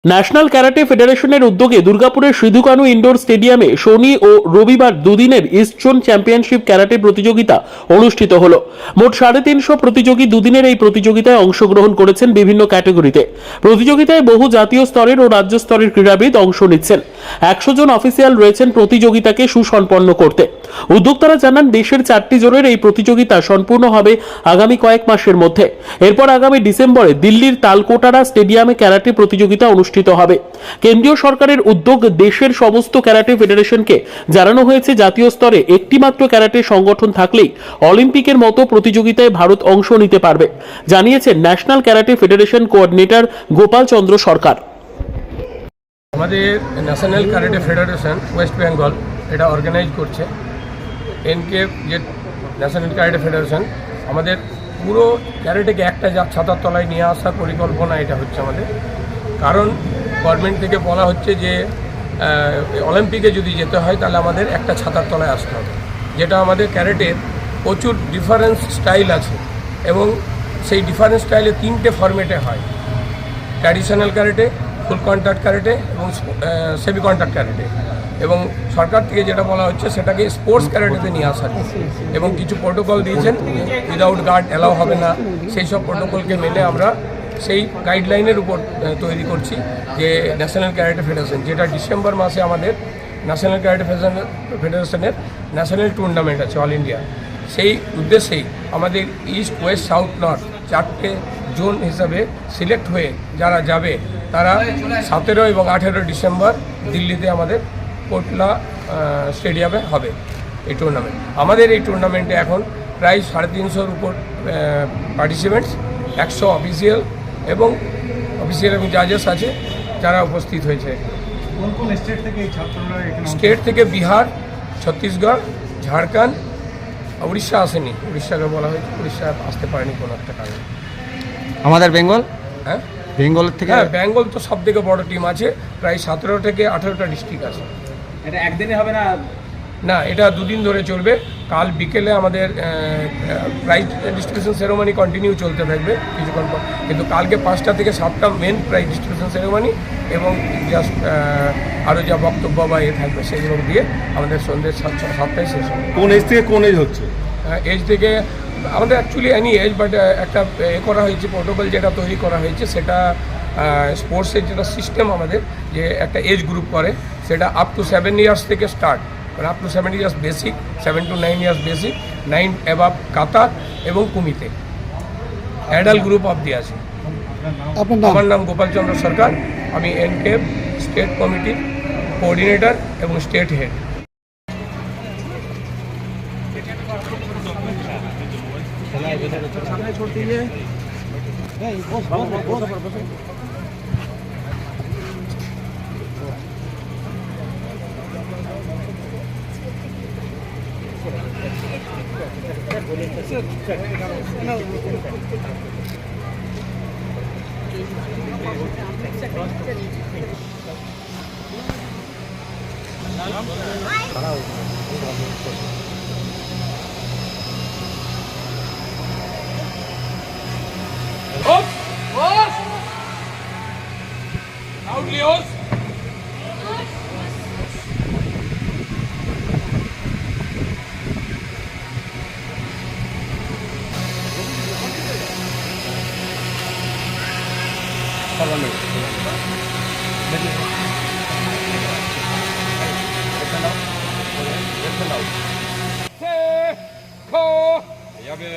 National karate ফেডারেশনের উদ্যোগে দুর্গাপুরের সিধু কানু ইনডোর স্টেডিয়ামে শনি ও রবিবার দুদিনের ইস্ট জোন চ্যাম্পিয়নশিপ ক্যারাটে প্রতিযোগিতা অনুষ্ঠিত হলো। মোট 350 প্রতিযোগী দুদিনের এই প্রতিযোগিতায় অংশগ্রহণ করেছেন বিভিন্ন ক্যাটাগরিতে। প্রতিযোগিতায় বহু জাতীয় স্তরের ও রাজ্য স্তরের ক্রীড়াবিদ অংশ নিচ্ছেন। 100 জন অফিসিয়াল রয়েছেন প্রতিযোগিতাকে সুসম্পন্ন করতে। উদ্যোক্তারা জানান, দেশের 4টি জোনের এই প্রতিযোগিতা সম্পূর্ণ হবে আগামী কয়েক মাসের মধ্যে। এরপর আগামী ডিসেম্বরে দিল্লির তালকোটারা স্টেডিয়ামে ক্যারাটে প্রতিযোগিতা অনুষ্ঠিত হবে। কেন্দ্রীয় সরকারের উদ্যোগ, দেশের সমস্ত ক্যারাটে ফেডারেশনকে জানানো হয়েছে জাতীয় স্তরে একটিমাত্র ক্যারাটে সংগঠন থাকলেই অলিম্পিকের মতো প্রতিযোগিতায় ভারত অংশ নিতে পারবে, জানিয়েছেন national karate federation coordinator Gopal Chandra Sarkar. আমাদের national karate federation West Bengal এটা অর্গানাইজ করছে। এনকে যে ন্যাশনাল ক্যারাটে ফেডারেশন আমাদের পুরো ক্যারাটেকে একটা ছাতার তলায় নিয়ে আসার পরিকল্পনা এটা হচ্ছে আমাদের। কারণ গভর্নমেন্ট থেকে বলা হচ্ছে যে অলিম্পিকে যদি যেতে হয় তাহলে আমাদের একটা ছাতার তলায় আসতে হবে, যেটা আমাদের ক্যারাটের প্রচুর ডিফারেন্স স্টাইল আছে এবং সেই ডিফারেন্স স্টাইলে 3টে ফরম্যাটে হয়: ট্র্যাডিশনাল ক্যারাটে, ফুল কন্ট্যাক্ট ক্যারাটে এবং সেমি কন্ট্যাক্ট ক্যারাটে। এবং সরকার থেকে যেটা বলা হচ্ছে সেটাকে স্পোর্টস ক্যারাটেতে নিয়ে আসা এবং কিছু প্রোটোকল দিয়েছেন, উইদাউট গার্ড অ্যালাউ হবে না। সেই সব প্রোটোকলকে মেনে আমরা সেই গাইডলাইনের উপর তৈরি করছি যে ন্যাশনাল ক্যারাটে ফেডারেশন, যেটা ডিসেম্বর মাসে আমাদের ন্যাশনাল ক্যারাটে ফেডারেশনের ন্যাশনাল টুর্নামেন্ট আছে অল ইন্ডিয়া। সেই উদ্দেশ্যেই আমাদের ইস্ট, ওয়েস্ট, সাউথ, নর্থ 4টে জোন হিসাবে সিলেক্ট হয়ে যারা যাবে তারা 17 এবং 18 ডিসেম্বর দিল্লিতে আমাদের কোটলা স্টেডিয়ামে হবে এই টুর্নামেন্ট। আমাদের এই টুর্নামেন্টে এখন প্রায় 350-র উপর পার্টিসিপেন্টস, 100 অফিসিয়াল এবং জাজেস আছে যারা উপস্থিত হয়েছে। কোন কোন স্টেট থেকে এই ছাত্ররা এখানে? স্টেট থেকে বিহার, ছত্তিশগড়, ঝাড়খণ্ড, উড়িষ্যা আসেনি, উড়িষ্যাকে বলা হয়েছে, উড়িষ্যা আসতে পারেনি কোনো একটা কারণে। আমাদের বেঙ্গল, হ্যাঁ বেঙ্গলের থেকে? হ্যাঁ, বেঙ্গল তো সব থেকে বড় টিম আছে, প্রায় 17 থেকে 18টা ডিস্ট্রিক্ট আছে। এটা একদিনে হবে না? না, এটা 2 দিন ধরে চলবে। কাল বিকেলে আমাদের প্রাইজ ডিস্ট্রিবিউশন সেরেমনি কন্টিনিউ চলতে থাকবে কিছুক্ষণ পর, কিন্তু কালকে 5টা থেকে 7টা মেন প্রাইজ ডিস্ট্রিবিউশন সেরেমনি এবং জাস্ট আরও যা বক্তব্য বা থাকবে সেগুলো দিয়ে আমাদের সন্ধ্যে 7টায় শেষ হবে। কোন এজ থেকে কোন এজ হচ্ছে? এজ থেকে আমাদের অ্যাকচুয়ালি এনি এজ, বাট একটা করা হয়েছে প্রোটোকল, যেটা তৈরি করা হয়েছে সেটা স্পোর্টসের যেটা সিস্টেম আমাদের যে একটা এজ গ্রুপ করে, সেটা আপ টু 7 ইয়ার্স থেকে স্টার্ট, মানে up to 7 years basic, 7 to 9 years basic, 9 above কাতার এবং কুমিতে অ্যাডাল্ট গ্রুপ অবধি আছে। আমার নাম গোপাল চন্দ্র সরকার, আমি এনকে স্টেট কমিটির কোঅর্ডিনেটর এবং state head. Loudly, Oz. Yabe.